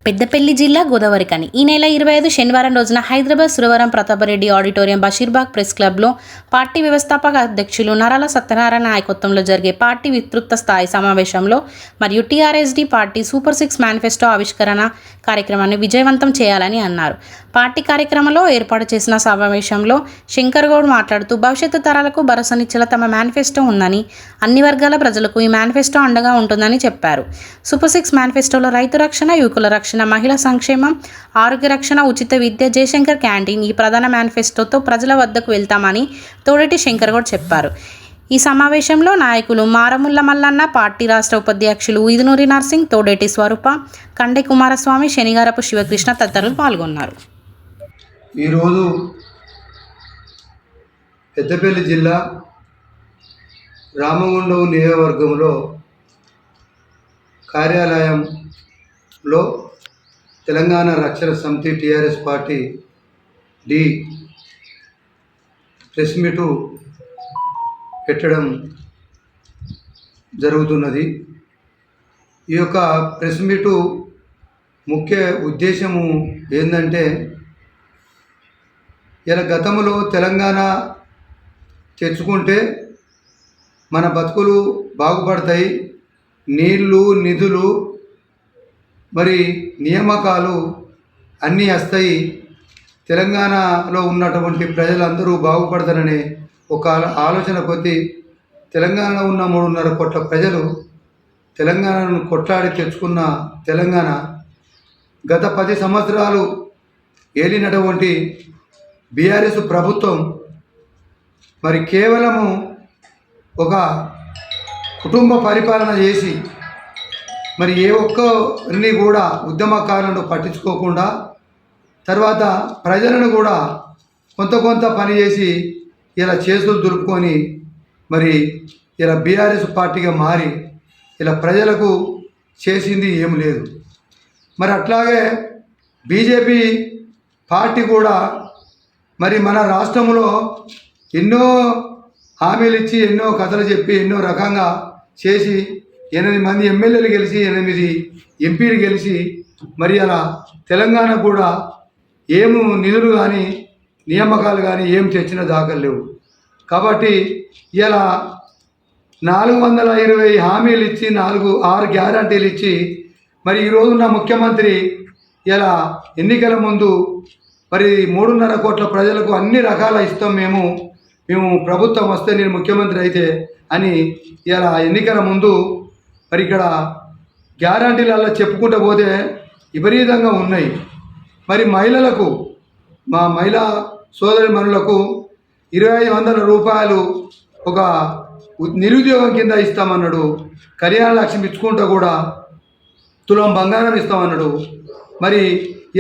పెద్దపల్లి జిల్లా గోదావరిఖని ఈ నెల 25 శనివారం రోజున హైదరాబాద్ సురవరం ప్రతాపరెడ్డి ఆడిటోరియం బషీర్బాగ్ ప్రెస్ క్లబ్లో పార్టీ వ్యవస్థాపక అధ్యక్షులు నరాల సత్యనారాయణ నాయకత్వంలో జరిగే పార్టీ విస్తృత స్థాయి సమావేశంలో మరియు టీఆర్ఎస్డీ పార్టీ సూపర్ 6 మేనిఫెస్టో ఆవిష్కరణ కార్యక్రమాన్ని విజయవంతం చేయాలని అన్నారు. పార్టీ కార్యక్రమంలో ఏర్పాటు చేసిన సమావేశంలో శంకర్ గౌడ్ మాట్లాడుతూ భవిష్యత్తు తరాలకు భరోసానిచ్చేలా తమ మేనిఫెస్టో ఉందని, అన్ని వర్గాల ప్రజలకు ఈ మేనిఫెస్టో అండగా ఉంటుందని చెప్పారు. సూపర్ 6 మేనిఫెస్టోలో రైతు రక్షణ, యువకుల రక్షణ, మహిళా సంక్షేమం, ఆరోగ్య రక్షణ, ఉచిత విద్య, జయశంకర్ క్యాంటీన్ ఈ ప్రధాన మేనిఫెస్టోతో ప్రజల వద్దకు వెళ్తామని తోడేటి శంకర్ గౌడ్ చెప్పారు. ఈ సమావేశంలో నాయకులు మారముల్ల మల్లన్న, పార్టీ రాష్ట్ర ఉపాధ్యక్షులు ఈదునూరి నర్సింగ్, తోడేటి స్వరూప, కండే కుమారస్వామి, శనిగారపు శివకృష్ణ తదితరులు పాల్గొన్నారు. ఈరోజు పెద్దపల్లి జిల్లా రామగుండం నియోజకవర్గంలో కార్యాలయంలో తెలంగాణ రక్షణ సమితి టీఆర్ఎస్ పార్టీ డి ప్రెస్ మీటు పెట్టడం జరుగుతున్నది. ఈ యొక్క ప్రెస్ మీటు ముఖ్య ఉద్దేశము ఏంటంటే, ఇలా గతంలో తెలంగాణ తెచ్చుకుంటే మన బతుకులు బాగుపడతాయి, నీళ్ళు, నిధులు, మరి నియామకాలు అన్నీ వస్తాయి, తెలంగాణలో ఉన్నటువంటి ప్రజలందరూ బాగుపడతారనే ఒక ఆలోచన కొద్దీ తెలంగాణలో ఉన్న 3.5 కోట్ల ప్రజలు తెలంగాణను కొట్లాడి తెచ్చుకున్న తెలంగాణ గత 10 సంవత్సరాలు ఏలినటువంటి బీఆర్ఎస్ ప్రభుత్వం మరి కేవలము ఒక కుటుంబ పరిపాలన చేసి మరి ఏ ఒక్కరిని కూడా ఉద్యమకారులను పట్టించుకోకుండా, తర్వాత ప్రజలను కూడా కొంత పని చేసి ఇలా చేతులు దులుపుకొని మరి ఇలా బీఆర్ఎస్ పార్టీగా మారి ఇలా ప్రజలకు చేసింది ఏం లేదు. మరి అట్లాగే బీజేపీ పార్టీ కూడా మరి మన రాష్ట్రంలో ఎన్నో హామీలు ఇచ్చి, ఎన్నో కథలు చెప్పి, ఎన్నో రకంగా చేసి 8 మంది ఎమ్మెల్యేలు గెలిచి 8 ఎంపీలు గెలిచి మరి అలా తెలంగాణ కూడా ఏము నిధులు కానీ నియామకాలు కానీ ఏం తెచ్చిన దాఖలు లేవు. కాబట్టి ఇలా 420 హామీలు ఇచ్చి 6 గ్యారంటీలు ఇచ్చి మరి ఈరోజున్న ముఖ్యమంత్రి ఇలా ఎన్నికల ముందు మరి 3.5 కోట్ల ప్రజలకు అన్ని రకాల ఇస్తాం, మేము ప్రభుత్వం వస్తే నేను ముఖ్యమంత్రి అయితే అని ఇలా ఎన్నికల ముందు మరి ఇక్కడ గ్యారంటీలలో చెప్పుకుంటూ పోతే విపరీతంగా ఉన్నాయి. మరి మహిళలకు, మా మహిళా సోదరి మనులకు 2500 రూపాయలు ఒక నిరుద్యోగం కింద ఇస్తామన్నాడు. కళ్యాణ లక్ష్మి ఇచ్చుకుంటూ కూడా తులం బంగారం ఇస్తామన్నాడు. మరి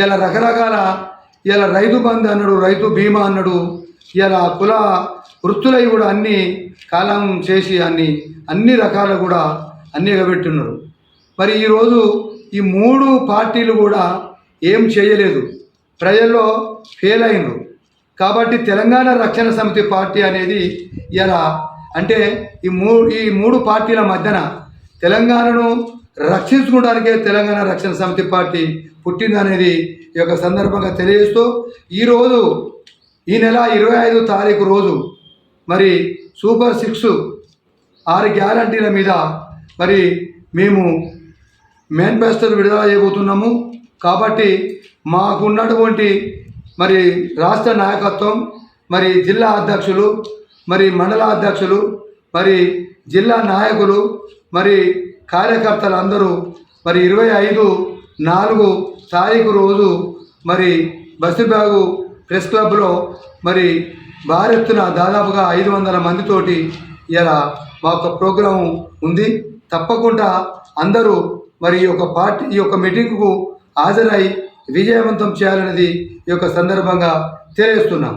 ఇలా రకరకాల ఇలా రైతు బంధు అన్నాడు, రైతు బీమా అన్నాడు, ఇలా కుల వృత్తులవి కూడా అన్ని కాలం చేసి అన్ని రకాలు కూడా అన్నీ ఎగబెట్టున్నారు. మరి ఈరోజు ఈ 3 పార్టీలు కూడా ఏం చేయలేదు, ప్రజల్లో ఫెయిల్ అయినరు. కాబట్టి తెలంగాణ రక్షణ సమితి పార్టీ అనేది ఇలా అంటే ఈ 3 పార్టీల మధ్యన తెలంగాణను రక్షించుకోవడానికే తెలంగాణ రక్షణ సమితి పార్టీ పుట్టిందనేది ఈ యొక్క సందర్భంగా తెలియజేస్తూ, ఈరోజు ఈ నెల 25 తారీఖు రోజు మరి సూపర్ 6 6 గ్యారంటీల మీద మరి మేము మేనిఫెస్టోను విడుదల చేయబోతున్నాము. కాబట్టి మాకున్నటువంటి మరి రాష్ట్ర నాయకత్వం, మరి జిల్లా అధ్యక్షులు, మరి మండల అధ్యక్షులు, మరి జిల్లా నాయకులు, మరి కార్యకర్తలు అందరూ మరి 25/4 తారీఖు రోజు మరి బషీర్బాగ్ ప్రెస్ క్లబ్లో మరి భారీ ఎత్తున దాదాపుగా 500 మందితోటి ఇలా మా యొక్క ప్రోగ్రాము ఉంది. తప్పకుండా అందరూ మరి ఈ యొక్క మీటింగ్కు హాజరై విజయవంతం చేయాలనేది ఈ యొక్క సందర్భంగా తెలియజేస్తున్నాం.